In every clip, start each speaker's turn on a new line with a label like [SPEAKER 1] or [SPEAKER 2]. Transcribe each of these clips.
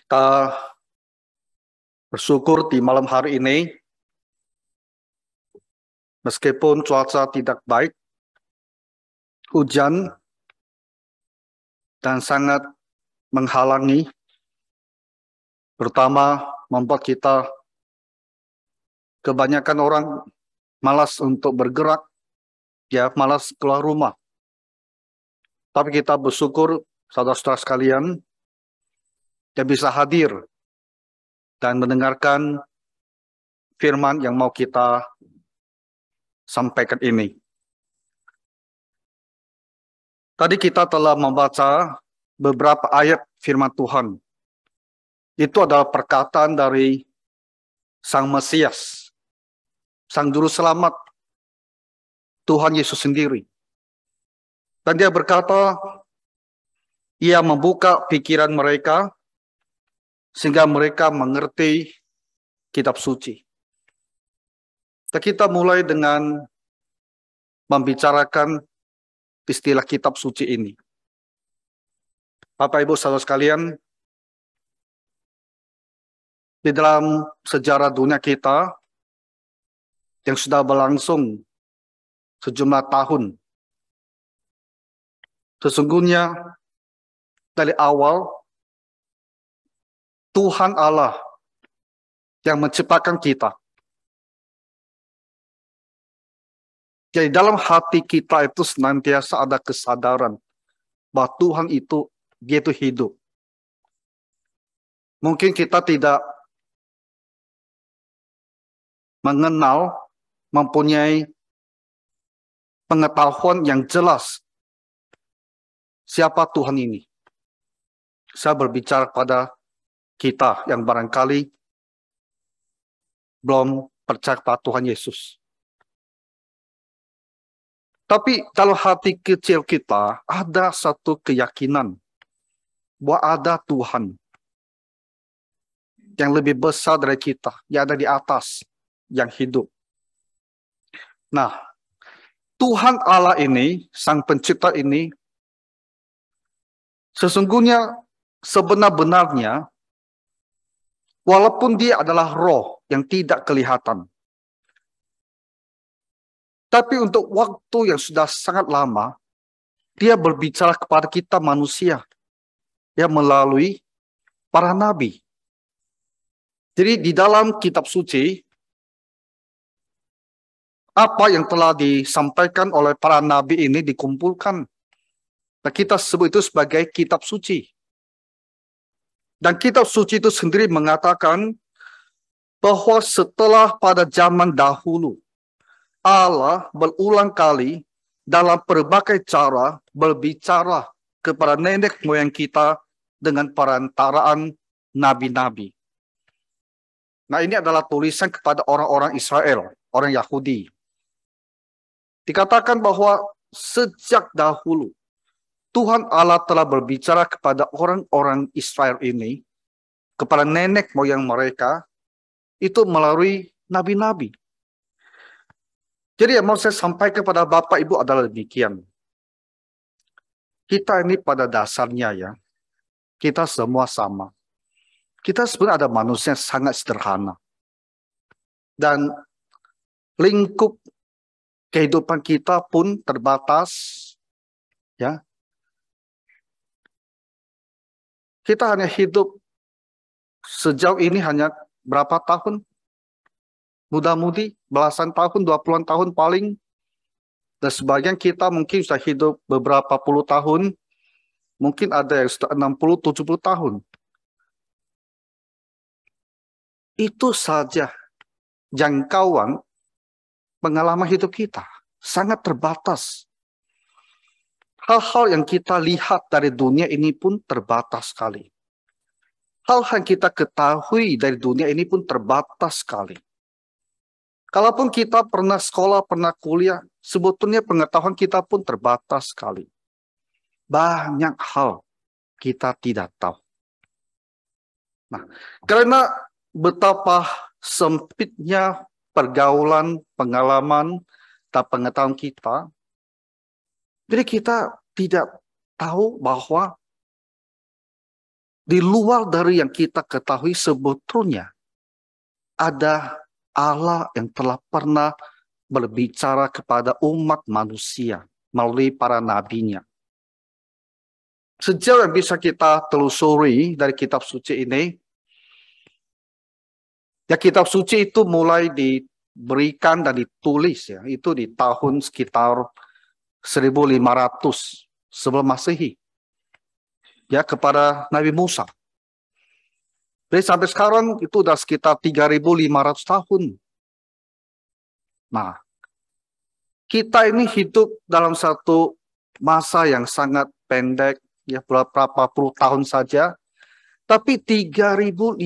[SPEAKER 1] Kita bersyukur di malam hari ini, meskipun cuaca tidak baik, hujan, dan sangat menghalangi, terutama membuat kita kebanyakan orang malas untuk bergerak, ya malas keluar rumah. Tapi kita bersyukur, saudara-saudara sekalian, yang bisa hadir dan mendengarkan firman yang mau kita sampaikan ini. Tadi kita telah membaca beberapa ayat firman Tuhan. Itu adalah perkataan dari Sang Mesias, Sang Juru Selamat, Tuhan Yesus sendiri. Dan dia berkata, ia membuka pikiran mereka, sehingga mereka mengerti kitab suci. Dan kita mulai dengan membicarakan istilah kitab suci ini. Bapak Ibu saudara sekalian, di dalam sejarah dunia kita yang sudah berlangsung sejumlah tahun, sesungguhnya dari awal Tuhan Allah yang menciptakan kita. Jadi dalam hati kita itu senantiasa ada kesadaran bahwa Tuhan itu, dia itu hidup. Mungkin kita tidak mengenal, mempunyai pengetahuan yang jelas siapa Tuhan ini. Saya berbicara pada kita yang barangkali belum percaya pada Tuhan Yesus. Tapi dalam hati kecil kita ada satu keyakinan bahwa ada Tuhan yang lebih besar dari kita, yang ada di atas, yang hidup. Nah, Tuhan Allah ini, Sang Pencipta ini, sesungguhnya sebenar-benarnya, walaupun dia adalah roh yang tidak kelihatan, tapi untuk waktu yang sudah sangat lama, dia berbicara kepada kita manusia, ya melalui para nabi. Jadi di dalam kitab suci, apa yang telah disampaikan oleh para nabi ini dikumpulkan. Nah, kita sebut itu sebagai kitab suci. Dan kitab suci itu sendiri mengatakan bahwa setelah pada zaman dahulu, Allah berulang kali dalam berbagai cara berbicara kepada nenek moyang kita dengan perantaraan nabi-nabi. Nah, ini adalah tulisan kepada orang-orang Israel, orang Yahudi. Dikatakan bahwa sejak dahulu Tuhan Allah telah berbicara kepada orang-orang Israel ini, kepada nenek moyang mereka, itu melalui nabi-nabi. Jadi yang mau saya sampaikan kepada Bapak Ibu adalah demikian. Kita ini pada dasarnya ya, kita semua sama. Kita sebenarnya ada manusia yang sangat sederhana. Dan lingkup kehidupan kita pun terbatas. Ya. Kita hanya hidup sejauh ini hanya berapa tahun? Mudah-mudi belasan tahun, 20-an tahun paling. Dan sebagian kita mungkin sudah hidup beberapa puluh tahun. Mungkin ada yang sudah 60-70 tahun. Itu saja jangkauan pengalaman hidup kita. Sangat terbatas. Hal-hal yang kita lihat dari dunia ini pun terbatas sekali. Hal-hal yang kita ketahui dari dunia ini pun terbatas sekali. Kalaupun kita pernah sekolah, pernah kuliah, sebetulnya pengetahuan kita pun terbatas sekali. Banyak hal kita tidak tahu. Nah, karena betapa sempitnya pergaulan, pengalaman, dan pengetahuan kita, jadi kita tidak tahu bahwa Di luar dari yang kita ketahui sebetulnya ada Allah yang telah pernah berbicara kepada umat manusia melalui para nabinya. Sejauh yang bisa kita telusuri dari kitab suci ini, ya kitab suci itu mulai diberikan dan ditulis ya, itu di tahun sekitar 1500 sebelum Masehi. Ya, kepada Nabi Musa. Jadi sampai sekarang itu udah sekitar 3.500 tahun. Nah, kita ini hidup dalam satu masa yang sangat pendek, ya beberapa puluh tahun saja. Tapi 3.500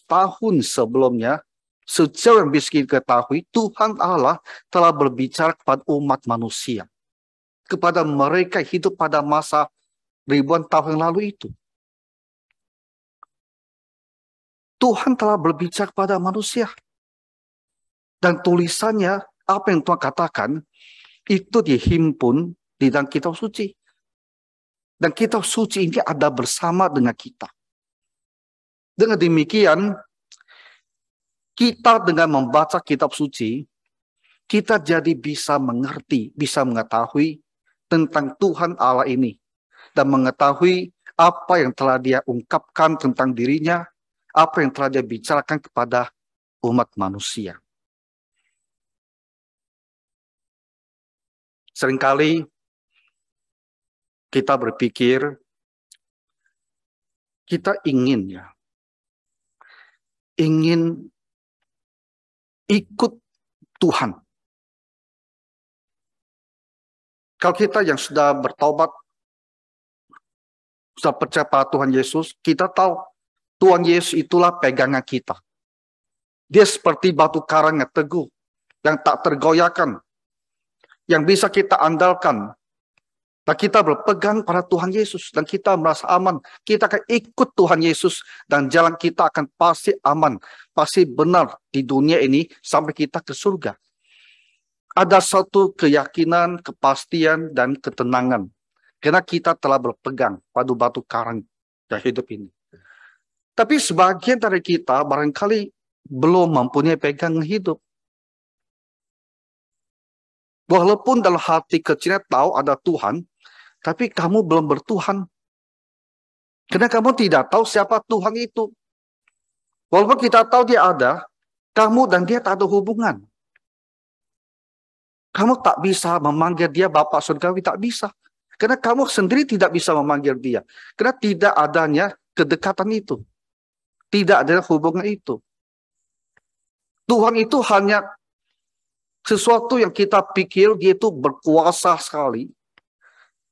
[SPEAKER 1] tahun sebelumnya, sejauh yang bisa kita ketahui, Tuhan Allah telah berbicara kepada umat manusia. Kepada mereka hidup pada masa ribuan tahun yang lalu itu. Tuhan telah berbicara kepada manusia. Dan tulisannya, apa yang Tuhan katakan, itu dihimpun di dalam kitab suci. Dan kitab suci ini ada bersama dengan kita. Dengan demikian, kita dengan membaca kitab suci, kita jadi bisa mengerti, bisa mengetahui tentang Tuhan Allah ini. Dan mengetahui apa yang telah Dia ungkapkan tentang dirinya, apa yang telah Dia bicarakan kepada umat manusia. Seringkali kita berpikir, kita ingin ikut Tuhan. Kalau kita yang sudah bertobat, sudah percaya pada Tuhan Yesus, kita tahu Tuhan Yesus itulah pegangan kita. Dia seperti batu karang yang teguh, yang tak tergoyahkan, yang bisa kita andalkan. Dan kita berpegang pada Tuhan Yesus, dan kita merasa aman. Kita akan ikut Tuhan Yesus, dan jalan kita akan pasti aman, pasti benar di dunia ini sampai kita ke surga. Ada satu keyakinan, kepastian, dan ketenangan. Karena kita telah berpegang pada batu karang yang hidup ini. Tapi sebagian dari kita barangkali belum mempunyai pegangan hidup. Walaupun dalam hati kecilnya tahu ada Tuhan, tapi kamu belum bertuhan. Karena kamu tidak tahu siapa Tuhan itu. Walaupun kita tahu Dia ada, kamu dan Dia tak ada hubungan. Kamu tak bisa memanggil Dia Bapa Surgawi, tak bisa. Karena kamu sendiri tidak bisa memanggil Dia. Karena tidak adanya kedekatan itu. Tidak ada hubungan itu. Tuhan itu hanya sesuatu yang kita pikir Dia itu berkuasa sekali.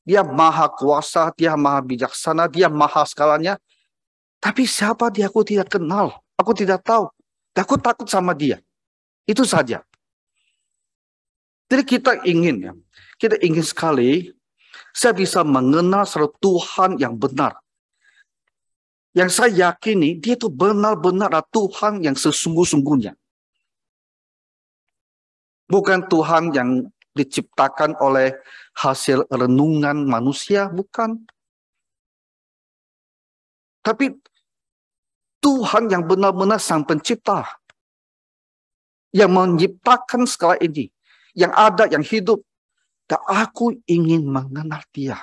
[SPEAKER 1] Dia maha kuasa, Dia maha bijaksana, Dia maha segalanya. Tapi siapa Dia aku tidak kenal. Aku tidak tahu. Aku takut sama Dia. Itu saja. Jadi kita ingin sekali saya bisa mengenal satu Tuhan yang benar. Yang saya yakini Dia itu benar-benar Tuhan yang sesungguh-sungguhnya. Bukan Tuhan yang diciptakan oleh hasil renungan manusia, bukan. Tapi Tuhan yang benar-benar Sang Pencipta. Yang menciptakan segala ini. Yang ada, yang hidup. Dan aku ingin mengenal Dia.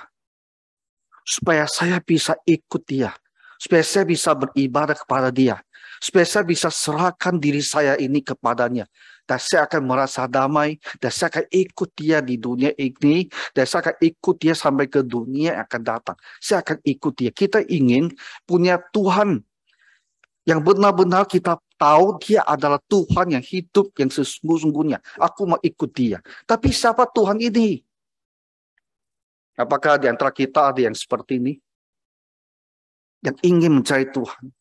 [SPEAKER 1] Supaya saya bisa ikut Dia. Supaya saya bisa beribadah kepada Dia. Supaya saya bisa serahkan diri saya ini kepadanya. Dan saya akan merasa damai. Dan saya akan ikut Dia di dunia ini. Dan saya akan ikut Dia sampai ke dunia yang akan datang. Saya akan ikut Dia. Kita ingin punya Tuhan yang benar-benar kita tahu Dia adalah Tuhan yang hidup, yang sesungguh-sungguhnya. Aku mau ikut Dia. Tapi siapa Tuhan ini? Apakah di antara kita ada yang seperti ini? Yang ingin mencari Tuhan.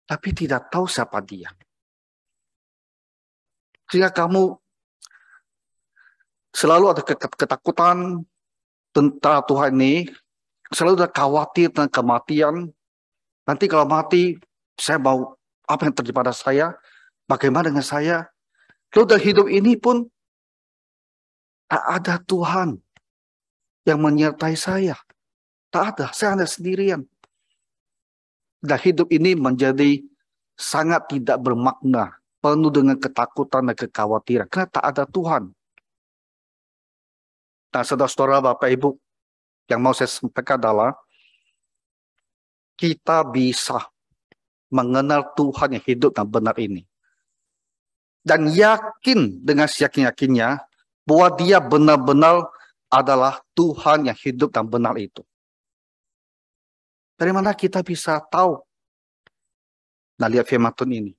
[SPEAKER 1] Tapi tidak tahu siapa Dia. Sehingga kamu selalu ada ketakutan tentang Tuhan ini. Selalu ada khawatir tentang kematian. Nanti kalau mati, saya mau apa yang terjadi pada saya? Bagaimana dengan saya? Lalu dalam hidup ini pun tak ada Tuhan yang menyertai saya. Tak ada, saya hanya sendirian. Dan hidup ini menjadi sangat tidak bermakna, penuh dengan ketakutan dan kekhawatiran, karena tak ada Tuhan. Nah, saudara-saudara, Bapak Ibu, yang mau saya sampaikan adalah kita bisa mengenal Tuhan yang hidup dan benar ini. Dan yakin dengan seyakin-yakinnya bahwa dia benar-benar adalah Tuhan yang hidup dan benar itu. Dari mana kita bisa tahu? Nah, lihat firman Tuhan ini.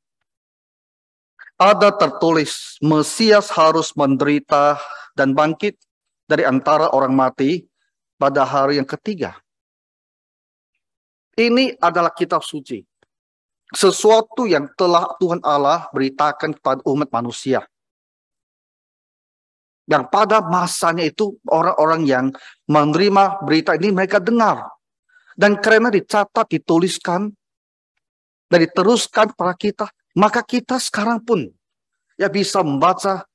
[SPEAKER 1] Ada tertulis, Mesias harus menderita dan bangkit dari antara orang mati pada hari yang ketiga. Ini adalah kitab suci. Sesuatu yang telah Tuhan Allah beritakan kepada umat manusia. Yang pada masanya itu orang-orang yang menerima berita ini mereka dengar. Dan karena dicatat, dituliskan, dan diteruskan kepada kita, maka kita sekarang pun ya bisa membaca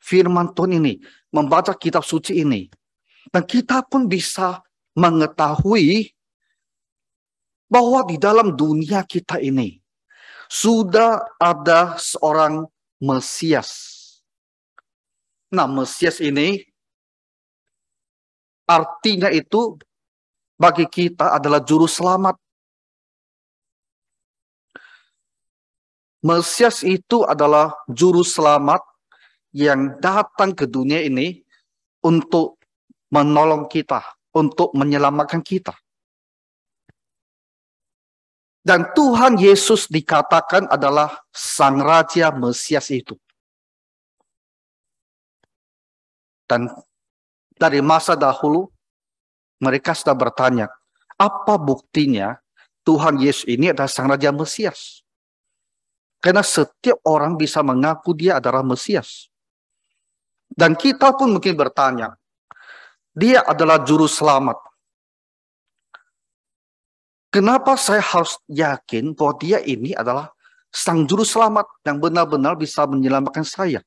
[SPEAKER 1] firman Tuhan ini, membaca kitab suci ini. Dan kita pun bisa mengetahui bahwa di dalam dunia kita ini sudah ada seorang Mesias. Nah, Mesias ini artinya itu bagi kita adalah juru selamat. Mesias itu adalah juru selamat yang datang ke dunia ini untuk menolong kita, untuk menyelamatkan kita. Dan Tuhan Yesus dikatakan adalah Sang Raja Mesias itu. Dan dari masa dahulu, mereka sudah bertanya, apa buktinya Tuhan Yesus ini adalah Sang Raja Mesias? Karena setiap orang bisa mengaku dia adalah Mesias. Dan kita pun mungkin bertanya, dia adalah juru selamat. Kenapa saya harus yakin bahwa dia ini adalah Sang Juru Selamat yang benar-benar bisa menyelamatkan saya?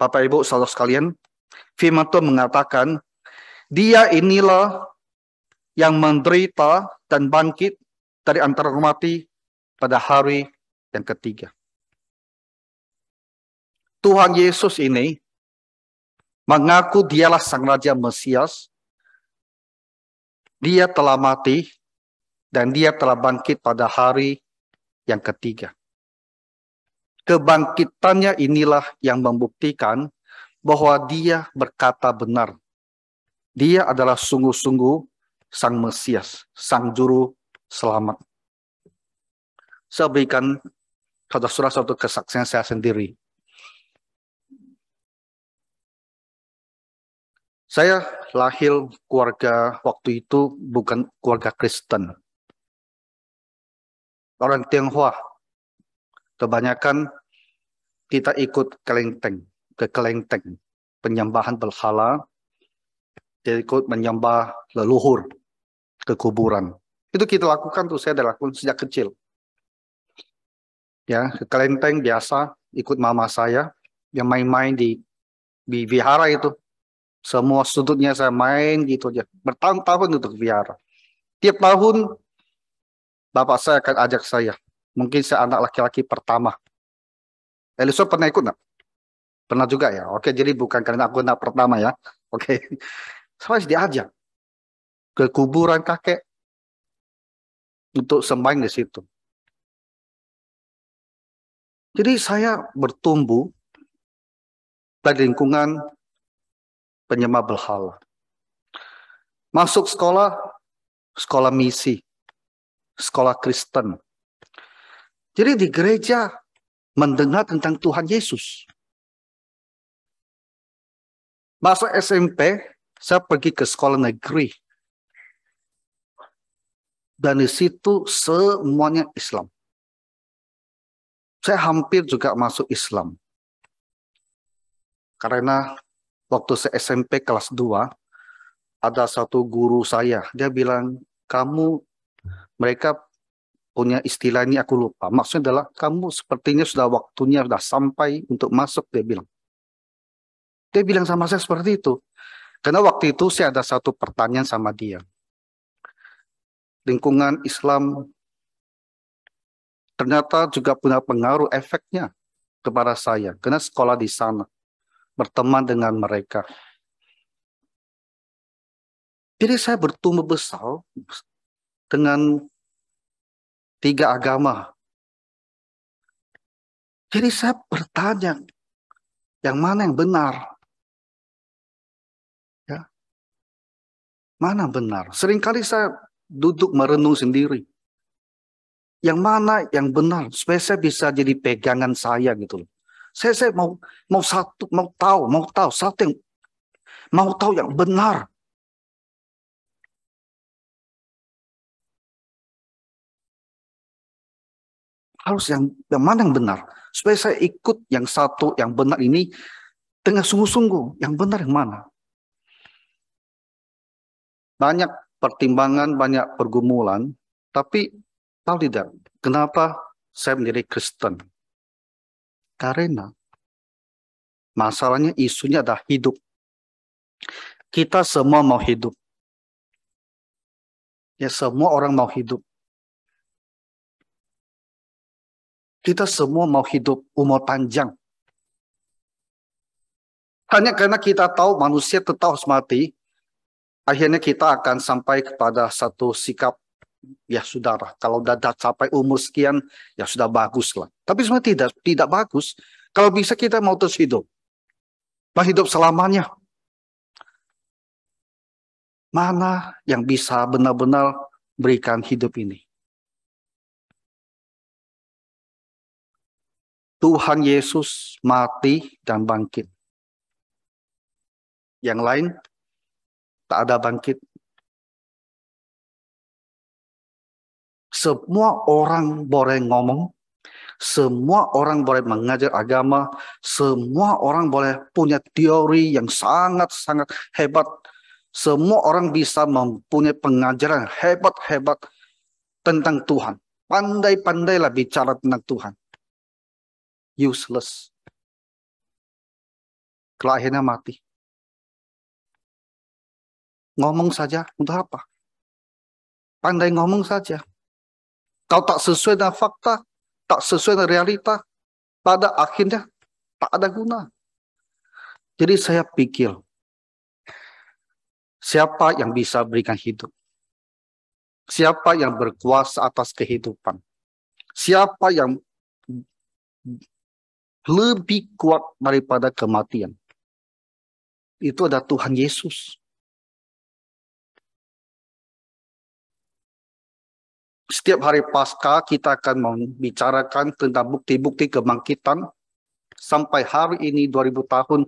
[SPEAKER 1] Bapak Ibu saudara sekalian, firman Tuhan mengatakan, dia inilah yang menderita dan bangkit dari antara orang mati pada hari yang ketiga. Tuhan Yesus ini mengaku dialah Sang Raja Mesias. Dia telah mati dan dia telah bangkit pada hari yang ketiga. Kebangkitannya inilah yang membuktikan bahwa dia berkata benar. Dia adalah sungguh-sungguh Sang Mesias, Sang Juru Selamat. Saya berikan saudara-saudara satu kesaksian saya sendiri. Saya lahir keluarga waktu itu bukan keluarga Kristen. Orang Tionghoa. Kebanyakan kita ikut ke kelenteng, penyembahan berhala, kita ikut menyembah leluhur ke kuburan. Itu kita lakukan tuh, saya lakukan sejak kecil. Ya, ke kelenteng biasa, ikut mama saya yang main-main di vihara itu. Semua sudutnya saya main gitu aja. Bertahun-tahun untuk vihara. Tiap tahun bapak saya akan ajak saya. Mungkin saya anak laki-laki pertama. Elisa pernah ikut nggak? Pernah juga ya? Oke, jadi bukan karena aku anak pertama ya. Oke. Saya diajak ke kuburan kakek untuk sembahyang di situ. Jadi saya bertumbuh dari lingkungan penyembah berhala. Masuk sekolah misi, sekolah Kristen. Jadi di gereja mendengar tentang Tuhan Yesus. Masuk SMP, saya pergi ke sekolah negeri. Dan di situ semuanya Islam. Saya hampir juga masuk Islam. Karena waktu saya SMP kelas 2, ada satu guru saya. Dia bilang, mereka punya istilah ini aku lupa. Maksudnya adalah kamu sepertinya sudah waktunya sudah sampai untuk masuk, dia bilang. Dia bilang sama saya seperti itu. Karena waktu itu saya ada satu pertanyaan sama dia. lingkungan Islam ternyata juga punya pengaruh efeknya kepada saya. Karena sekolah di sana, berteman dengan mereka. Jadi saya bertumbuh besar dengan 3 agama. Jadi saya bertanya, yang mana yang benar? Ya, mana benar? Seringkali saya duduk merenung sendiri. Yang mana yang benar? Supaya saya bisa jadi pegangan saya gitu loh. Saya mau satu, mau tahu satu yang mau tahu yang benar. Harus yang mana yang benar? Supaya saya ikut yang satu, yang benar ini dengan sungguh-sungguh. Yang benar yang mana? Banyak pertimbangan, banyak pergumulan. Tapi tahu tidak, kenapa saya menjadi Kristen? Karena masalahnya isunya adalah hidup. Kita semua mau hidup. Ya, semua orang mau hidup. Kita semua mau hidup umur panjang. Hanya karena kita tahu manusia tetap harus mati, akhirnya kita akan sampai kepada satu sikap, ya saudara, kalau sudah sampai umur sekian, ya sudah bagus lah. Tapi sebenarnya tidak bagus. Kalau bisa kita mau terus hidup. Mau hidup selamanya. Mana yang bisa benar-benar berikan hidup ini? Tuhan Yesus mati dan bangkit. Yang lain tak ada bangkit. Semua orang boleh ngomong, semua orang boleh mengajar agama, semua orang boleh punya teori yang sangat-sangat hebat. Semua orang bisa mempunyai pengajaran hebat-hebat tentang Tuhan. Pandai-pandailah bicara tentang Tuhan. Useless. Kalau akhirnya mati. Ngomong saja, untuk apa? Pandai ngomong saja. Kalau tak sesuai dengan fakta, tak sesuai dengan realita, pada akhirnya tak ada guna. Jadi saya pikir, siapa yang bisa berikan hidup? Siapa yang berkuasa atas kehidupan? Siapa yang lebih kuat daripada kematian? Itu adalah Tuhan Yesus. Setiap hari Paskah kita akan membicarakan tentang bukti-bukti kebangkitan. Sampai hari ini 2000 tahun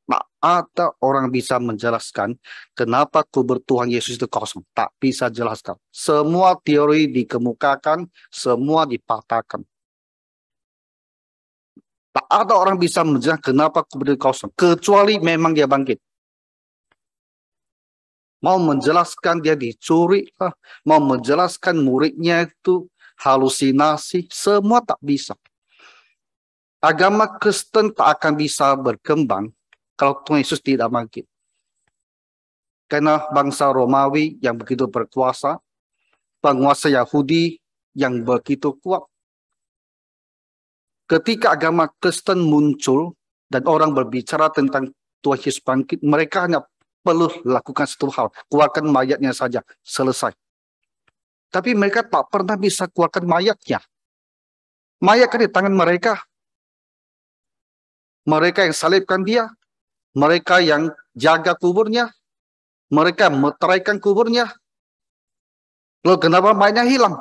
[SPEAKER 1] tak ada orang bisa menjelaskan kenapa kubur Tuhan Yesus itu kosong. Tak bisa jelaskan. Semua teori dikemukakan, semua dipatahkan. Tak ada orang bisa menjelaskan kenapa kubur itu kosong. Kecuali memang dia bangkit. Mau menjelaskan dia dicuri, mau menjelaskan muridnya itu halusinasi, semua tak bisa. Agama Kristen tak akan bisa berkembang kalau Tuhan Yesus tidak bangkit. Karena bangsa Romawi yang begitu berkuasa, penguasa Yahudi yang begitu kuat. Ketika agama Kristen muncul dan orang berbicara tentang Tuhan Yesus bangkit, mereka hanya perlu lakukan satu hal, keluarkan mayatnya saja, selesai. Tapi mereka tak pernah bisa keluarkan mayatnya. Mayat kan di tangan mereka. Mereka yang salibkan dia, mereka yang jaga kuburnya, mereka meteraikan kuburnya. Lalu kenapa mayatnya hilang?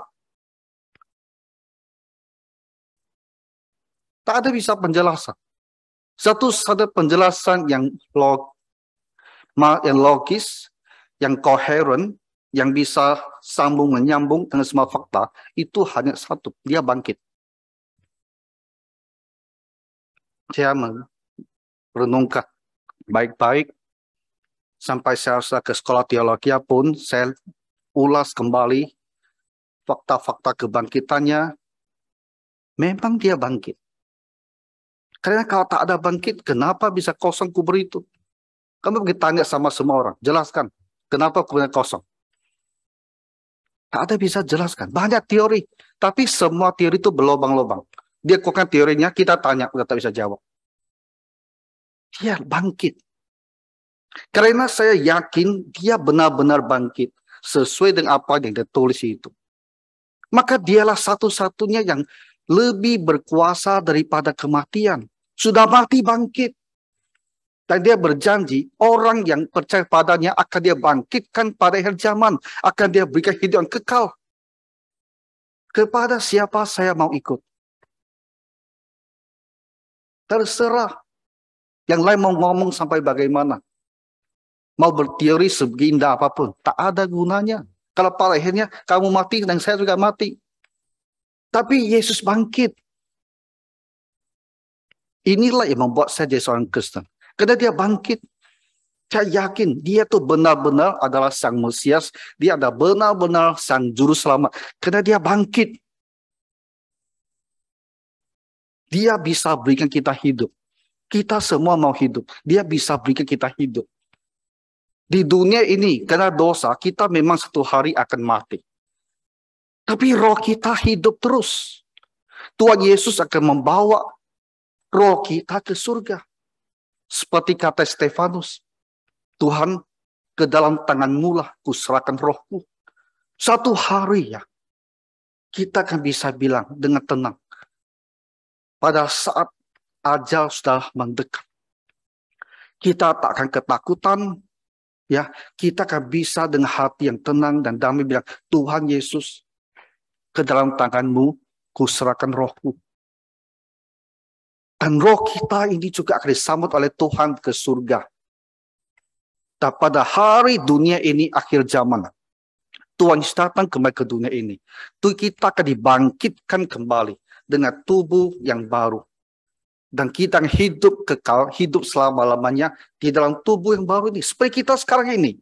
[SPEAKER 1] Tak ada bisa penjelasan. Satu-satu penjelasan yang logis, yang koheren, yang bisa sambung menyambung dengan semua fakta, itu hanya satu, dia bangkit. Saya merenungkan baik-baik, sampai saya ke sekolah teologi pun, saya ulas kembali fakta-fakta kebangkitannya. Memang dia bangkit. Karena kalau tak ada bangkit, kenapa bisa kosong kubur itu? Kamu pergi tanya sama semua orang, jelaskan kenapa kuburnya kosong. Tak ada bisa jelaskan. Banyak teori. Tapi semua teori itu berlobang-lobang. Dia kuatkan teorinya, kita tanya, udah tak bisa jawab. Dia bangkit. Karena saya yakin dia benar-benar bangkit. Sesuai dengan apa yang ditulis itu. Maka dialah satu-satunya yang lebih berkuasa daripada kematian. Sudah mati bangkit. Dan dia berjanji, orang yang percaya padanya akan dia bangkitkan pada akhir zaman. Akan dia berikan hidup yang kekal. Kepada siapa saya mau ikut? Terserah. Yang lain mau ngomong sampai bagaimana. Mau berteori sebindah apapun. Tak ada gunanya. Kalau pada akhirnya kamu mati dan saya juga mati. Tapi Yesus bangkit. Inilah yang membuat saya jadi seorang Kristen. Karena dia bangkit. Saya yakin dia tuh benar-benar adalah sang Mesias. Dia adalah benar-benar sang juru selamat. Karena dia bangkit. Dia bisa berikan kita hidup. Kita semua mau hidup. Dia bisa berikan kita hidup. Di dunia ini, karena dosa, kita memang satu hari akan mati. Tapi roh kita hidup terus. Tuhan Yesus akan membawa roh kita ke surga. Seperti kata Stefanus, Tuhan, ke dalam tangan-Mu lah kuserahkan rohku. Satu hari ya, kita akan bisa bilang dengan tenang. Pada saat ajal sudah mendekat, kita tak akan ketakutan, ya, kita akan bisa dengan hati yang tenang dan damai bilang, Tuhan Yesus, ke dalam tangan-Mu kuserahkan rohku. Dan roh kita ini juga akan disambut oleh Tuhan ke surga. Dan pada hari dunia ini akhir zaman, Tuhan Yesus datang kembali ke dunia ini. Kita akan dibangkitkan kembali dengan tubuh yang baru. Dan kita akan hidup kekal, hidup selama-lamanya di dalam tubuh yang baru ini. Seperti kita sekarang ini.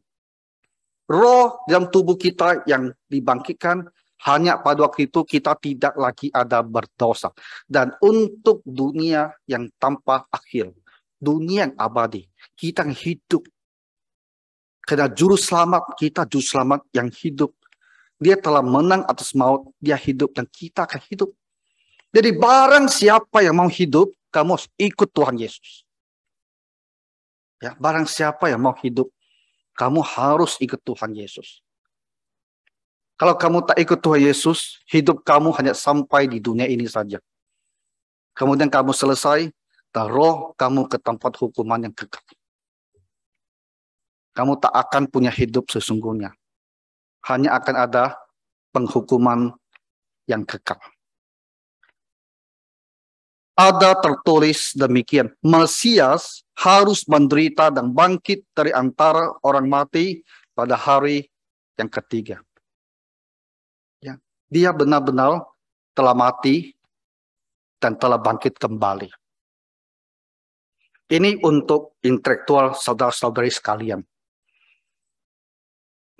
[SPEAKER 1] Roh dalam tubuh kita yang dibangkitkan, hanya pada waktu itu kita tidak lagi ada berdosa. Dan untuk dunia yang tanpa akhir, dunia yang abadi, kita yang hidup. Karena juru selamat kita, juru selamat yang hidup. Dia telah menang atas maut, dia hidup dan kita akan hidup. Jadi barang siapa yang mau hidup, kamu harus ikut Tuhan Yesus. Ya, barang siapa yang mau hidup, kamu harus ikut Tuhan Yesus. Kalau kamu tak ikut Tuhan Yesus, hidup kamu hanya sampai di dunia ini saja. Kemudian kamu selesai, dan roh kamu ke tempat hukuman yang kekal. Kamu tak akan punya hidup sesungguhnya. Hanya akan ada penghukuman yang kekal. Ada tertulis demikian, Mesias harus menderita dan bangkit dari antara orang mati pada hari yang ketiga. Ya, dia benar-benar telah mati dan telah bangkit kembali. Ini untuk intelektual saudara-saudari sekalian.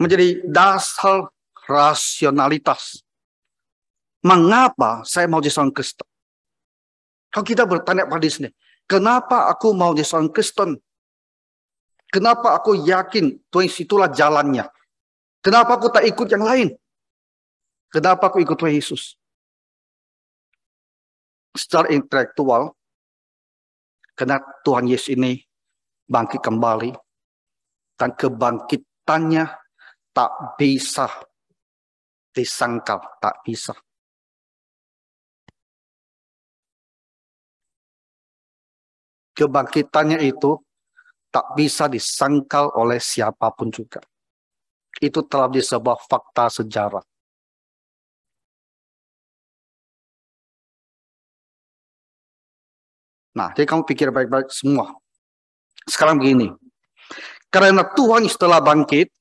[SPEAKER 1] Menjadi dasar rasionalitas. Mengapa saya mau jadi seorang Kristen? Kalau kita bertanya pada diri sendiri, kenapa aku mau jadi seorang Kristen? Kenapa aku yakin Tuhan itulah jalannya? Kenapa aku tak ikut yang lain? Kenapa aku ikut Tuhan Yesus? Secara intelektual, karena Tuhan Yesus ini bangkit kembali, dan kebangkitannya tak bisa disangkal, tak bisa. Kebangkitannya itu tak bisa disangkal oleh siapapun juga. Itu telah menjadi sebuah fakta sejarah. Nah, jadi kamu pikir baik-baik semua. Sekarang begini. Karena Tuhan setelah bangkit,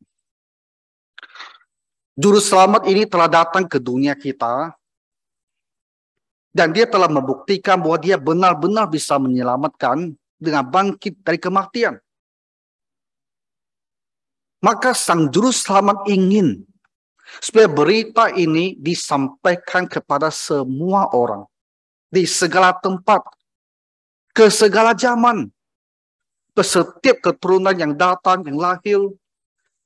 [SPEAKER 1] juru selamat ini telah datang ke dunia kita. Dan dia telah membuktikan bahwa dia benar-benar bisa menyelamatkan dengan bangkit dari kematian. Maka sang juru selamat ingin supaya berita ini disampaikan kepada semua orang. Di segala tempat. Ke segala zaman. Ke setiap keturunan yang datang, yang lahir.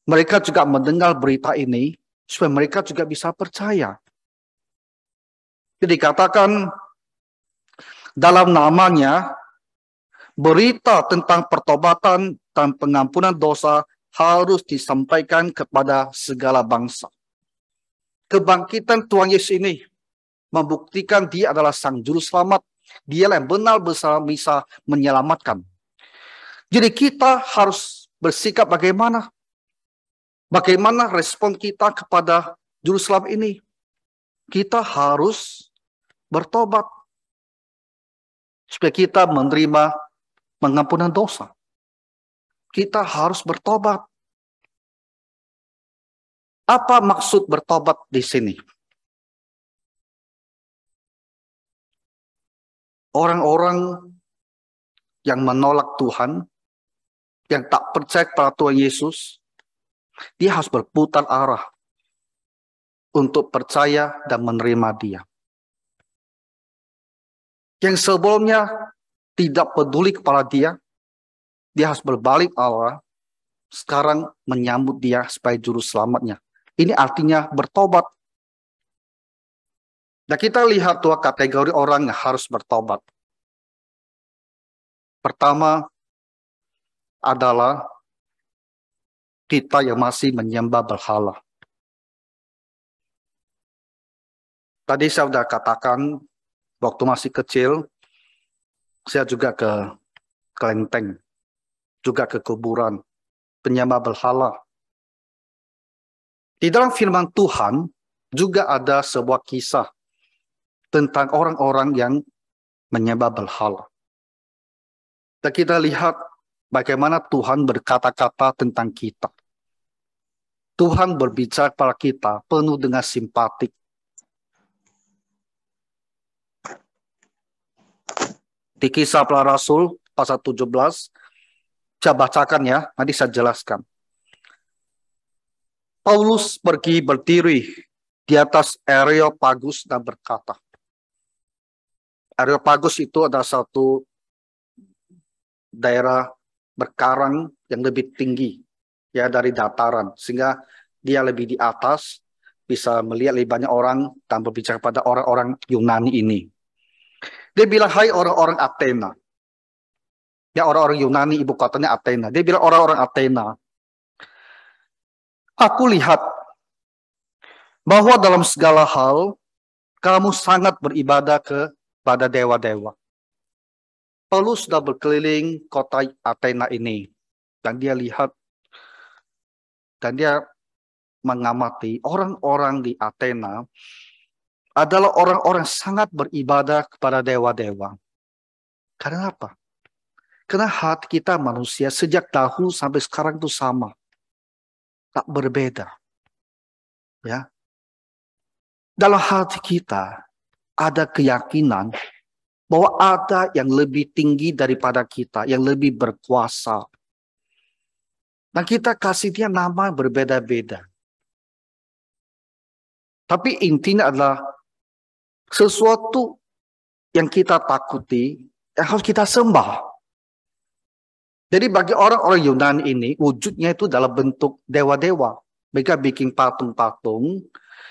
[SPEAKER 1] Mereka juga mendengar berita ini. supaya mereka juga bisa percaya. Jadi dikatakan dalam namanya, berita tentang pertobatan dan pengampunan dosa harus disampaikan kepada segala bangsa. Kebangkitan Tuhan Yesus ini membuktikan dia adalah Sang Juru Selamat. Dia yang benar-benar bisa menyelamatkan. Jadi kita harus bersikap bagaimana? Bagaimana respon kita kepada Juru Selamat ini? Kita harus bertobat supaya kita menerima pengampunan dosa. Kita harus bertobat. Apa maksud bertobat di sini? Orang-orang yang menolak Tuhan, yang tak percaya pada Tuhan Yesus, dia harus berputar arah untuk percaya dan menerima dia. Yang sebelumnya tidak peduli kepada dia, dia harus berbalik arah, sekarang menyambut dia sebagai juru selamatnya. Ini artinya bertobat. Dan kita lihat dua kategori orang yang harus bertobat. Pertama adalah kita yang masih menyembah berhala. Tadi saya sudah katakan, waktu masih kecil, saya juga ke kelenteng, juga ke kuburan, penyembah berhala. Di dalam firman Tuhan juga ada sebuah kisah tentang orang-orang yang menyembah berhala. Dan kita lihat bagaimana Tuhan berkata-kata tentang kita. Tuhan berbicara pada kita penuh dengan simpatik. Di Kisah Para Rasul pasal 17, saya bacakan ya, nanti saya jelaskan. Paulus pergi berdiri di atas Areopagus dan berkata. Areopagus itu adalah satu daerah berkarang yang lebih tinggi ya dari dataran, sehingga dia lebih di atas, bisa melihat lebih banyak orang dan berbicara pada orang-orang Yunani ini. Dia bilang, hai orang-orang Athena. Ya, orang-orang Yunani, ibu kotanya Athena. Dia bilang, orang-orang Athena, aku lihat bahwa dalam segala hal kamu sangat beribadah kepada dewa-dewa. Paulus sudah berkeliling kota Athena ini, dan dia lihat, dan dia mengamati orang-orang di Athena adalah orang-orang sangat beribadah kepada dewa-dewa. Karena apa? Karena hati kita manusia sejak dahulu sampai sekarang itu sama. Tak berbeda. Ya. Dalam hati kita ada keyakinan bahwa ada yang lebih tinggi daripada kita, yang lebih berkuasa. Dan kita kasih dia nama berbeda-beda. Tapi intinya adalah sesuatu yang kita takuti, yang harus kita sembah. Jadi bagi orang-orang Yunani ini, wujudnya itu dalam bentuk dewa-dewa. Mereka bikin patung-patung,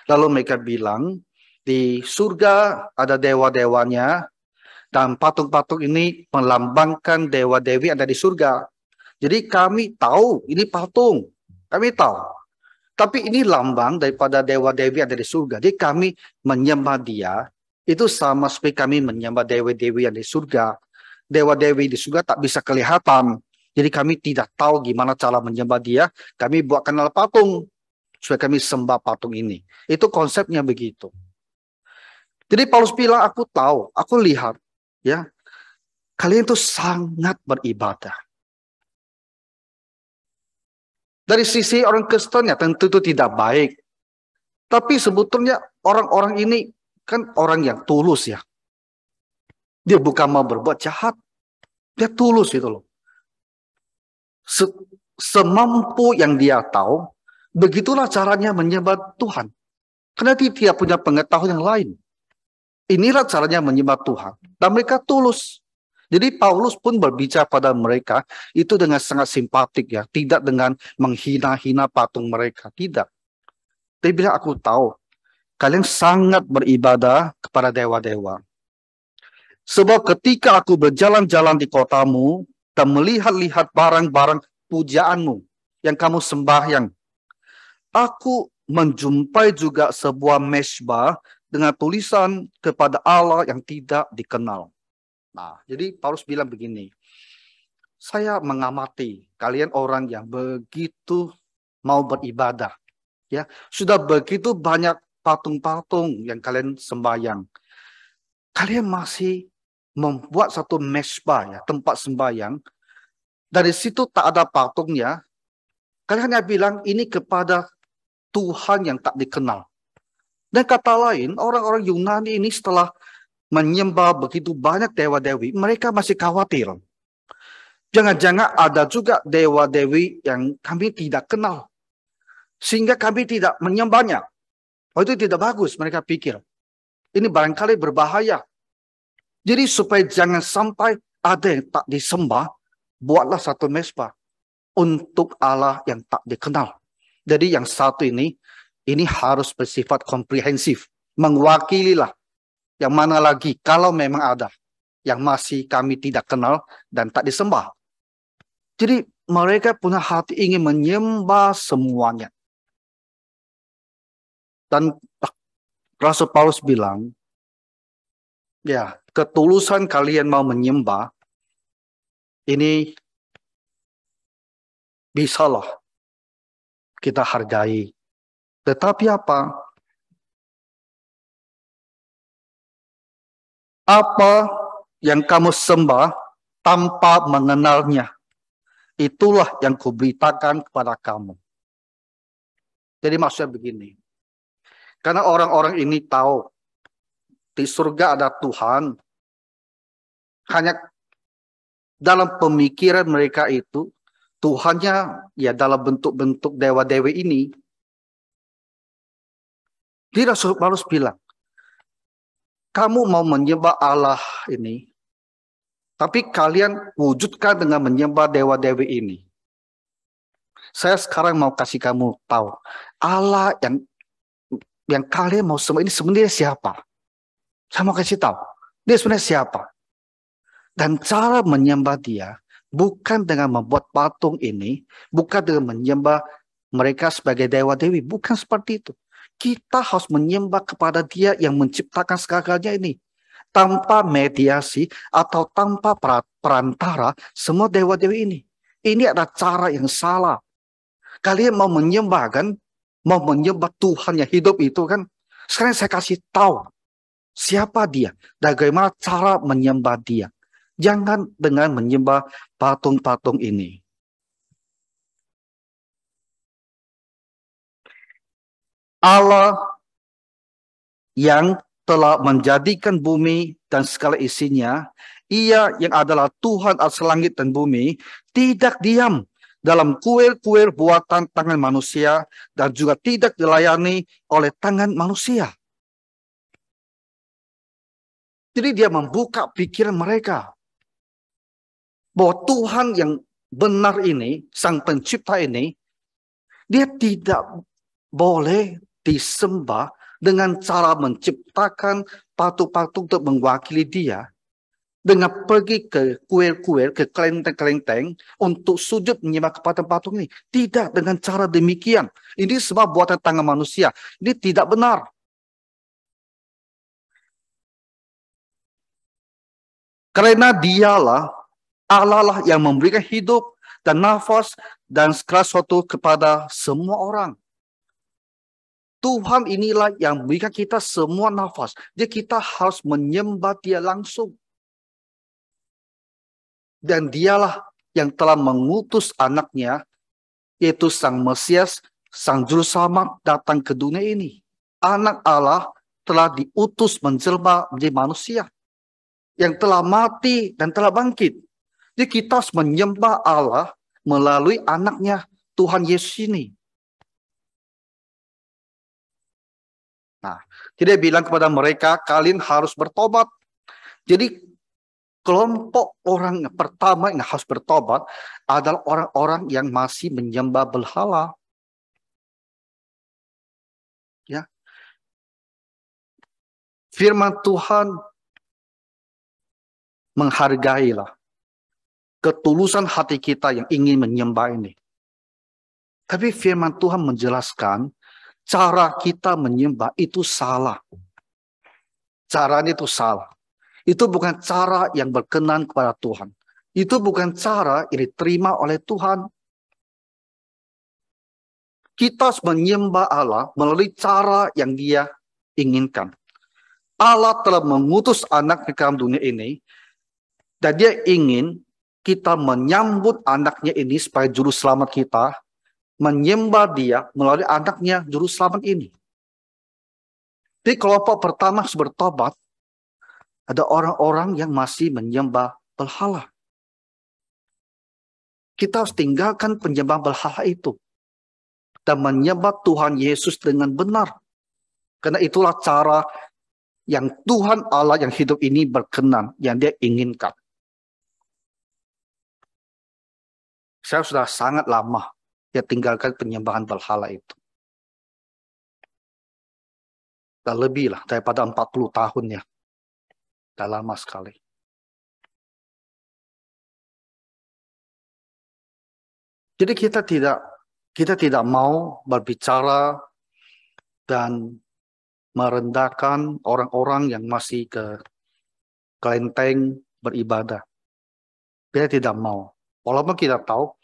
[SPEAKER 1] lalu mereka bilang, di surga ada dewa-dewanya, dan patung-patung ini melambangkan dewa-dewi ada di surga. Jadi kami tahu, ini patung, kami tahu. Tapi ini lambang daripada dewa-dewi ada di surga. Jadi kami menyembah dia, itu sama seperti kami menyembah dewa-dewi yang di surga. Dewa-dewi di surga tak bisa kelihatan. Jadi kami tidak tahu gimana cara menyembah dia. Kami buat kenal patung, supaya kami sembah patung ini. Itu konsepnya begitu. Jadi Paulus bilang, aku tahu, aku lihat, ya, kalian itu sangat beribadah. Dari sisi orang Kristen ya tentu itu tidak baik. Tapi sebetulnya orang-orang ini kan orang yang tulus ya. Dia bukan mau berbuat jahat. Dia tulus gitu loh. Semampu yang dia tahu, begitulah caranya menyembah Tuhan. Karena dia tidak punya pengetahuan yang lain. Inilah caranya menyembah Tuhan. Dan mereka tulus. Jadi Paulus pun berbicara pada mereka itu dengan sangat simpatik ya. Tidak dengan menghina-hina patung mereka. Tidak. Dia bilang, aku tahu kalian sangat beribadah kepada dewa-dewa. Sebab ketika aku berjalan-jalan di kotamu dan melihat-lihat barang-barang pujaanmu yang kamu sembahyang, aku menjumpai juga sebuah mesbah dengan tulisan kepada Allah yang tidak dikenal. Nah, jadi Paulus bilang begini, saya mengamati kalian orang yang begitu mau beribadah, ya, sudah begitu banyak patung-patung yang kalian sembahyang. Kalian masih membuat satu mesbah, ya, tempat sembahyang. Dari situ tak ada patungnya. Kalian hanya bilang ini kepada Tuhan yang tak dikenal. Dan kata lain, orang-orang Yunani ini setelah menyembah begitu banyak dewa-dewi, mereka masih khawatir. Jangan-jangan ada juga dewa-dewi yang kami tidak kenal. Sehingga kami tidak menyembahnya. Oh, itu tidak bagus, mereka pikir. Ini barangkali berbahaya. Jadi supaya jangan sampai ada yang tak disembah, buatlah satu mesbah untuk Allah yang tak dikenal. Jadi yang satu ini harus bersifat komprehensif. Mewakililah. Yang mana lagi kalau memang ada yang masih kami tidak kenal dan tak disembah. Jadi mereka punya hati ingin menyembah semuanya. Dan Rasul Paulus bilang, ya, ketulusan kalian mau menyembah, ini bisalah kita hargai. Tetapi apa? Apa yang kamu sembah tanpa mengenalnya, itulah yang kuberitakan kepada kamu. Jadi maksudnya begini, karena orang-orang ini tahu di surga ada Tuhan, hanya dalam pemikiran mereka itu Tuhannya ya dalam bentuk-bentuk dewa-dewi ini. Jadi Rasul Paulus bilang, kamu mau menyembah Allah ini, tapi kalian wujudkan dengan menyembah dewa-dewi ini. Saya sekarang mau kasih kamu tahu, Allah yang kalian mau sembah ini sebenarnya siapa? Saya mau kasih tahu, dia sebenarnya siapa? Dan cara menyembah dia bukan dengan membuat patung ini, bukan dengan menyembah mereka sebagai dewa-dewi, bukan seperti itu. Kita harus menyembah kepada dia yang menciptakan segalanya ini. Tanpa mediasi atau tanpa perantara semua dewa-dewi ini. Ini adalah cara yang salah. Kalian mau menyembah kan? Mau menyembah Tuhan yang hidup itu kan? Sekarang saya kasih tahu siapa dia. Dan bagaimana cara menyembah dia. Jangan dengan menyembah patung-patung ini. Allah yang telah menjadikan bumi dan segala isinya, Ia yang adalah Tuhan atas langit dan bumi, tidak diam dalam kuil-kuil buatan tangan manusia dan juga tidak dilayani oleh tangan manusia. Jadi dia membuka pikiran mereka bahwa Tuhan yang benar ini, Sang Pencipta ini, dia tidak boleh disembah dengan cara menciptakan patung-patung untuk mewakili dia. Dengan pergi ke kuil-kuil, ke kelenteng-kelenteng untuk sujud menyembah kepada patung ini. Tidak dengan cara demikian. Ini semua buatan tangan manusia. Ini tidak benar. Karena dialah Allah lah yang memberikan hidup dan nafas dan segala sesuatu kepada semua orang. Tuhan inilah yang memberikan kita semua nafas. Jadi kita harus menyembah dia langsung. Dan dialah yang telah mengutus anaknya, yaitu Sang Mesias, Sang Juru Selamat datang ke dunia ini. Anak Allah telah diutus menjelma menjadi manusia. Yang telah mati dan telah bangkit. Jadi kita harus menyembah Allah melalui anaknya Tuhan Yesus ini. Nah, jadi dia bilang kepada mereka, kalian harus bertobat. Jadi kelompok orang yang pertama yang harus bertobat adalah orang-orang yang masih menyembah berhala. Ya. Firman Tuhan menghargailah ketulusan hati kita yang ingin menyembah ini. Tapi firman Tuhan menjelaskan cara kita menyembah itu salah. Caranya itu salah. Itu bukan cara yang berkenan kepada Tuhan. Itu bukan cara yang diterima oleh Tuhan. Kita menyembah Allah melalui cara yang Dia inginkan. Allah telah mengutus anak ke dalam dunia ini, dan Dia ingin kita menyambut anaknya ini sebagai juru selamat kita, menyembah Dia melalui anaknya juru selamat ini. Di kelompok pertama harus bertobat, ada orang-orang yang masih menyembah berhala. Kita harus tinggalkan penyembah berhala itu dan menyembah Tuhan Yesus dengan benar. Karena itulah cara yang Tuhan Allah yang hidup ini berkenan, yang Dia inginkan. Saya sudah sangat lama ya tinggalkan penyembahan berhala itu. Dan lebih lah daripada 40 tahun ya. Sudah lama sekali. Jadi kita tidak mau berbicara dan merendahkan orang-orang yang masih ke kelenteng beribadah. Kita tidak mau. Walaupun kita tahu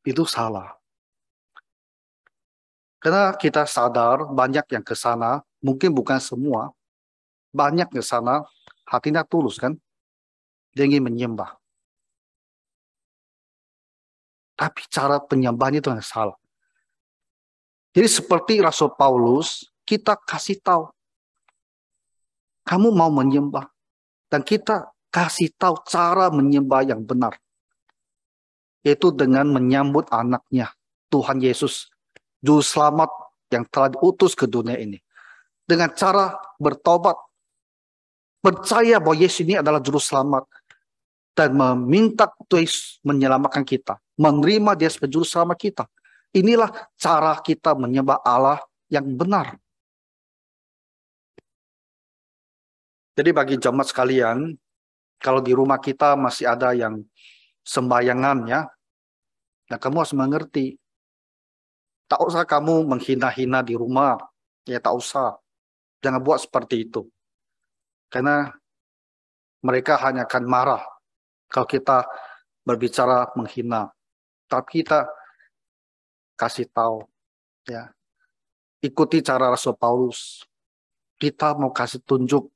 [SPEAKER 1] itu salah. Karena kita sadar banyak yang ke sana, mungkin bukan semua, banyak ke sana hatinya tulus kan. Dia ingin menyembah. Tapi cara penyembahan itu yang salah. Jadi seperti Rasul Paulus, kita kasih tahu. Kamu mau menyembah. Dan kita kasih tahu cara menyembah yang benar. Yaitu dengan menyambut anaknya, Tuhan Yesus, Juru Selamat yang telah diutus ke dunia ini. Dengan cara bertobat. Percaya bahwa Yesus ini adalah Juru Selamat. Dan meminta Tuhan menyelamatkan kita. Menerima Dia sebagai Juru Selamat kita. Inilah cara kita menyembah Allah yang benar. Jadi bagi jemaat sekalian, kalau di rumah kita masih ada yang sembayangan ya, nah kamu harus mengerti. Tak usah kamu menghina-hina di rumah. Ya tak usah. Jangan buat seperti itu. Karena mereka hanya akan marah kalau kita berbicara menghina. Tapi kita kasih tahu. Ya. Ikuti cara Rasul Paulus. Kita mau kasih tunjuk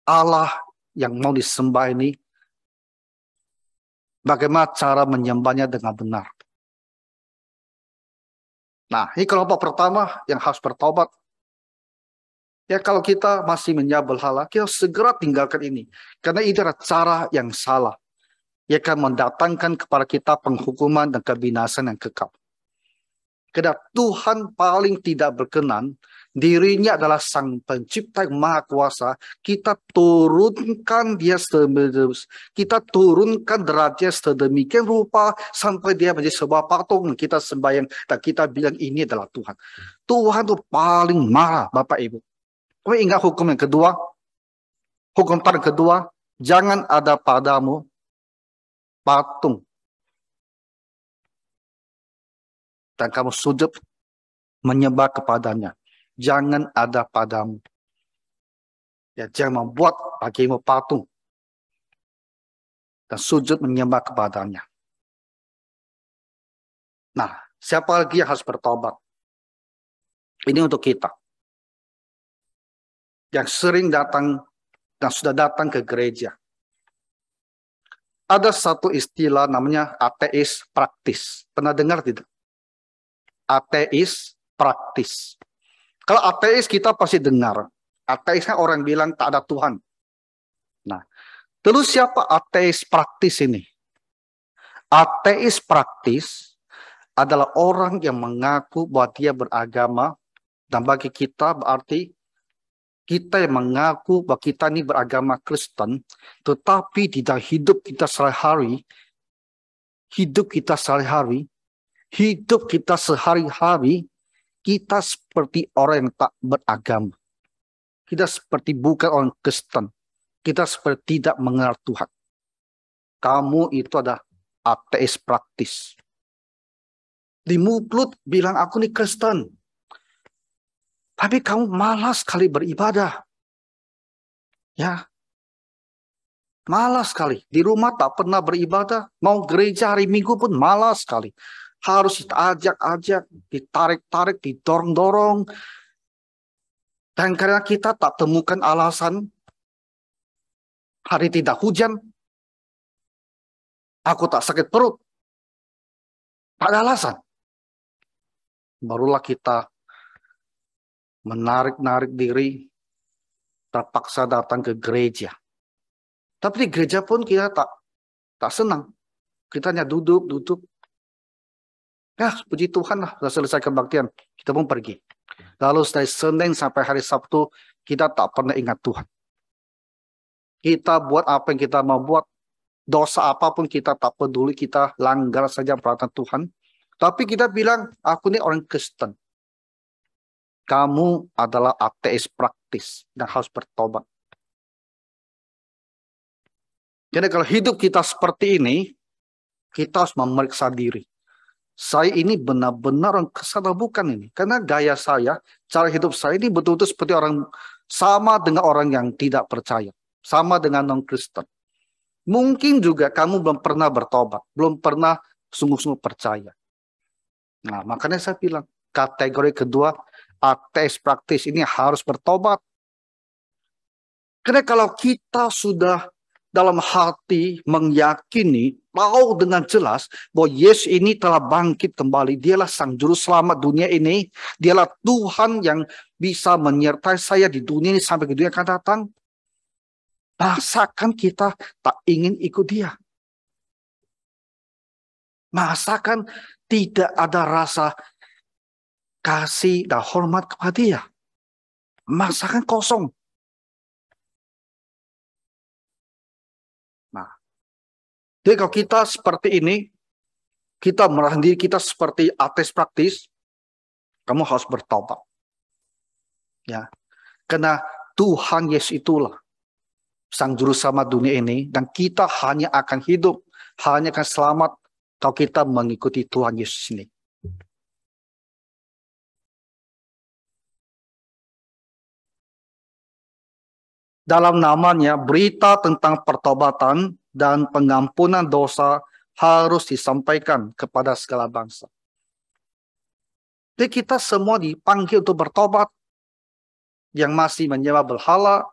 [SPEAKER 1] Allah yang mau disembah ini, bagaimana cara menyembahnya dengan benar. Nah, ini kelompok pertama yang harus bertobat. Ya, kalau kita masih menyembah berhala, kita segera tinggalkan ini. Karena ini adalah cara yang salah. Ia akan mendatangkan kepada kita penghukuman dan kebinasan yang kekal. Karena Tuhan paling tidak berkenan, dirinya adalah Sang Pencipta yang Maha Kuasa. Kita turunkan Dia kita turunkan derajat sedemikian rupa sampai Dia menjadi sebuah patung. Kita sembahyang dan kita bilang ini adalah Tuhan. Tuhan itu paling marah, Bapak Ibu. Kau ingat hukum yang kedua? Hukum yang kedua, jangan ada padamu patung. Dan kamu sujud menyembah kepadanya. Jangan ada padamu. Ya, jangan membuat bagimu patung. Dan sujud menyembah kepadanya. Nah, siapa lagi yang harus bertobat? Ini untuk kita. Yang sering datang dan sudah datang ke gereja. Ada satu istilah namanya ateis praktis. Pernah dengar tidak? Ateis praktis. Kalau ateis kita pasti dengar. Ateis kan orang bilang tak ada Tuhan. Nah, terus siapa ateis praktis ini? Ateis praktis adalah orang yang mengaku bahwa dia beragama, dan bagi kita berarti kita yang mengaku bahwa kita ini beragama Kristen, tetapi di dalam hidup kita sehari-hari, hidup kita sehari-hari kita seperti orang yang tak beragama. Kita seperti bukan orang Kristen. Kita seperti tidak mengenal Tuhan. Kamu itu adalah ateis praktis. Di mulut bilang aku nih Kristen. Tapi kamu malas sekali beribadah. Ya, malas sekali. Di rumah tak pernah beribadah. Mau gereja hari Minggu pun malas sekali. Harus diajak-ajak, ditarik-tarik, didorong-dorong. Dan karena kita tak temukan alasan, hari tidak hujan, aku tak sakit perut. Tak ada alasan. Barulah kita menarik-narik diri, terpaksa datang ke gereja. Tapi di gereja pun kita tak senang. Kita hanya duduk. Ya, puji Tuhan lah, sudah selesai kebaktian. Kita pun pergi. Lalu dari Senin sampai hari Sabtu, kita tak pernah ingat Tuhan. Kita buat apa yang kita mau buat. Dosa apapun kita tak peduli, kita langgar saja peraturan Tuhan. Tapi kita bilang, aku ini orang Kristen. Kamu adalah ateis praktis dan harus bertobat. Jadi kalau hidup kita seperti ini, kita harus memeriksa diri. Saya ini benar-benar orang Kristen atau bukan ini? Karena gaya saya, cara hidup saya ini betul-betul seperti orang, sama dengan orang yang tidak percaya. Sama dengan non-Kristen. Mungkin juga kamu belum pernah bertobat, belum pernah sungguh-sungguh percaya. Nah, makanya saya bilang, kategori kedua, ateis praktis ini harus bertobat. Karena kalau kita sudah dalam hati meyakini, tahu dengan jelas bahwa Yesus ini telah bangkit kembali. Dialah Sang Juru Selamat dunia ini. Dialah Tuhan yang bisa menyertai saya di dunia ini sampai ke dunia akan datang. Masakan kita tak ingin ikut dia? Masakan tidak ada rasa kasih dan hormat kepada dia? Masakan kosong. Nah, jadi kalau kita seperti ini, kita merasa diri kita seperti ateis praktis, kamu harus bertobat. Ya, karena Tuhan Yesus itulah Sang Juru Selamat dunia ini, dan kita hanya akan hidup, hanya akan selamat kalau kita mengikuti Tuhan Yesus ini. Dalam namanya, berita tentang pertobatan dan pengampunan dosa harus disampaikan kepada segala bangsa. Jadi kita semua dipanggil untuk bertobat. Yang masih menyembah berhala,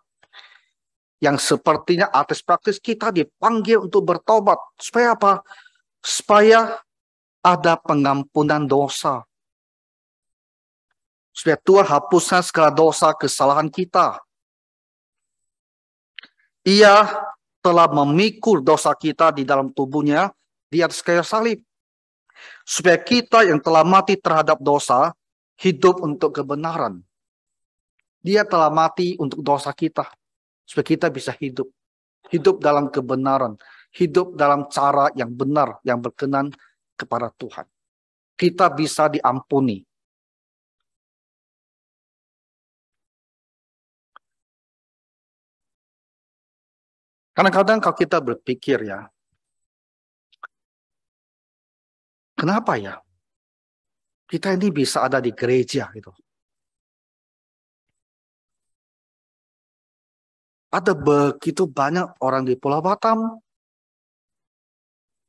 [SPEAKER 1] yang sepertinya ateis praktis, kita dipanggil untuk bertobat. Supaya apa? Supaya ada pengampunan dosa. Supaya Tuhan hapuskan segala dosa kesalahan kita. Ia telah memikul dosa kita di dalam tubuhnya di atas kayu salib. Supaya kita yang telah mati terhadap dosa, hidup untuk kebenaran. Dia telah mati untuk dosa kita. Supaya kita bisa hidup. Hidup dalam kebenaran. Hidup dalam cara yang benar, yang berkenan kepada Tuhan. Kita bisa diampuni. Kadang-kadang kalau kita berpikir ya, kenapa ya kita ini bisa ada di gereja gitu? Ada begitu banyak orang di Pulau Batam,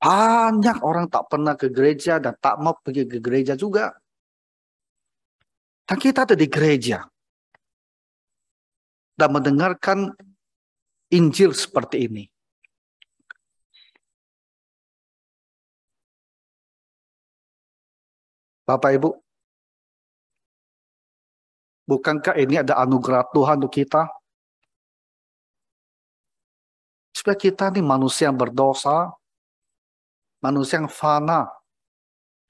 [SPEAKER 1] banyak orang tak pernah ke gereja dan tak mau pergi ke gereja juga. Dan kita ada di gereja dan mendengarkan Injil seperti ini. Bapak Ibu, bukankah ini ada anugerah Tuhan untuk kita? Supaya kita ini manusia yang berdosa, manusia yang fana,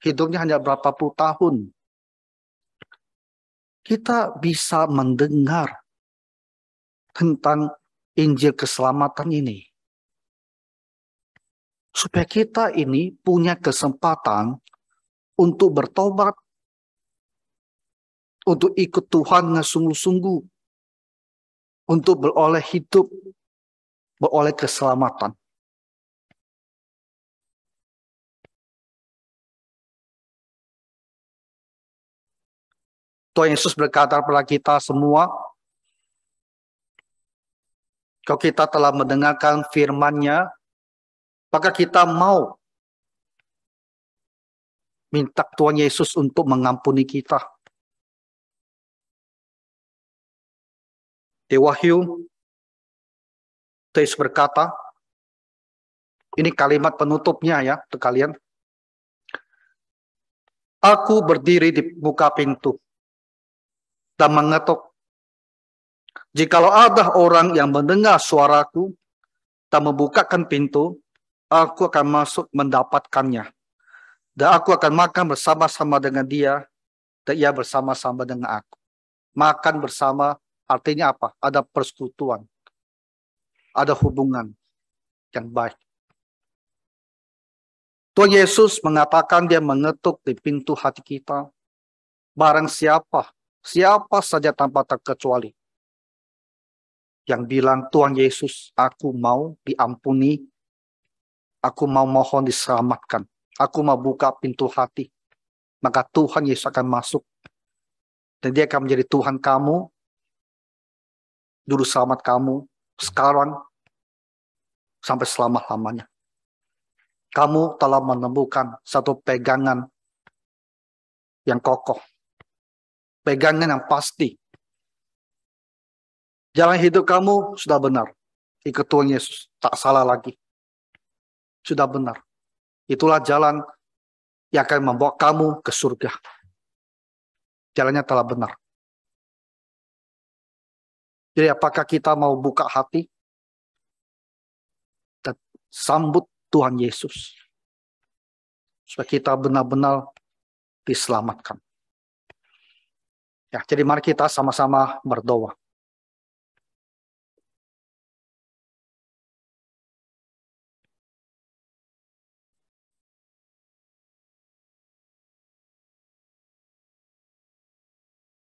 [SPEAKER 1] hidupnya hanya berapa puluh tahun. Kita bisa mendengar tentang Injil keselamatan ini. Supaya kita ini punya kesempatan untuk bertobat. untuk ikut Tuhan dengan sungguh-sungguh, untuk beroleh hidup, beroleh keselamatan. Tuhan Yesus berkata kepada kita semua, kalau kita telah mendengarkan firman-Nya, maka kita mau minta Tuhan Yesus untuk mengampuni kita. Di Wahyu, Tuhan Yesus berkata, ini kalimat penutupnya ya untuk kalian. Aku berdiri di muka pintu dan mengetuk. Jikalau ada orang yang mendengar suaraku dan membukakan pintu, aku akan masuk mendapatkannya. Dan aku akan makan bersama-sama dengan dia, dan ia bersama-sama dengan aku. Makan bersama artinya apa? Ada persekutuan. Ada hubungan yang baik. Tuhan Yesus mengatakan dia mengetuk di pintu hati kita. Barang siapa saja tanpa terkecuali yang bilang, Tuhan Yesus, aku mau diampuni, aku mau mohon diselamatkan, aku mau buka pintu hati, maka Tuhan Yesus akan masuk dan dia akan menjadi Tuhan kamu, juru selamat kamu sekarang sampai selama-lamanya. Kamu telah menemukan satu pegangan yang kokoh, pegangan yang pasti. Jalan hidup kamu sudah benar. Ikut Tuhan Yesus, tak salah lagi. Sudah benar. Itulah jalan yang akan membawa kamu ke surga. Jalannya telah benar. Jadi apakah kita mau buka hati dan sambut Tuhan Yesus supaya kita benar-benar diselamatkan. Ya, jadi mari kita sama-sama berdoa.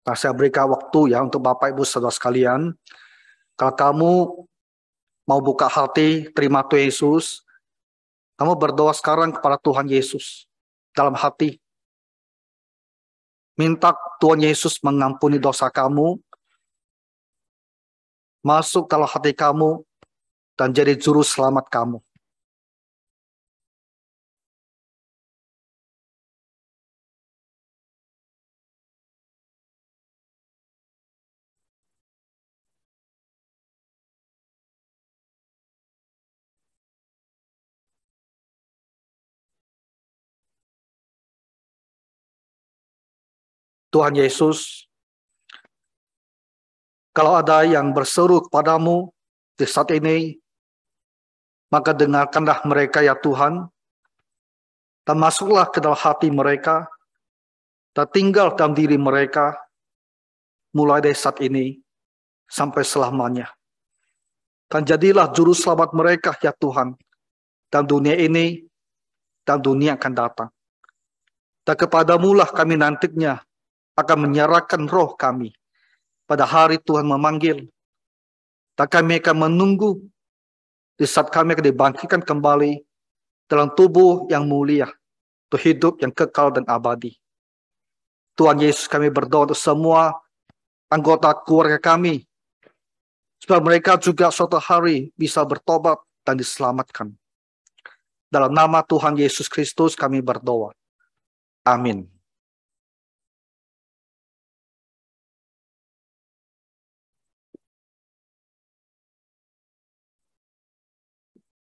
[SPEAKER 1] Nah, saya berikan waktu ya untuk Bapak Ibu Saudara sekalian. Kalau kamu mau buka hati, terima Tuhan Yesus, kamu berdoa sekarang kepada Tuhan Yesus dalam hati. Minta Tuhan Yesus mengampuni dosa kamu, masuk dalam hati kamu, dan jadi juru selamat kamu. Tuhan Yesus, kalau ada yang berseru kepadamu di saat ini, maka dengarkanlah mereka ya Tuhan, dan masuklah ke dalam hati mereka, dan tinggal dalam diri mereka, mulai dari saat ini sampai selamanya. Dan jadilah juru selamat mereka ya Tuhan, dalam dunia ini, dan dunia akan datang. Dan kepadamulah kami nantinya akan menyerahkan roh kami pada hari Tuhan memanggil. Dan kami akan menunggu di saat kami akan dibangkitkan kembali dalam tubuh yang mulia, untuk hidup yang kekal dan abadi. Tuhan Yesus, kami berdoa untuk semua anggota keluarga kami, supaya mereka juga suatu hari bisa bertobat dan diselamatkan. Dalam nama Tuhan Yesus Kristus kami berdoa. Amin.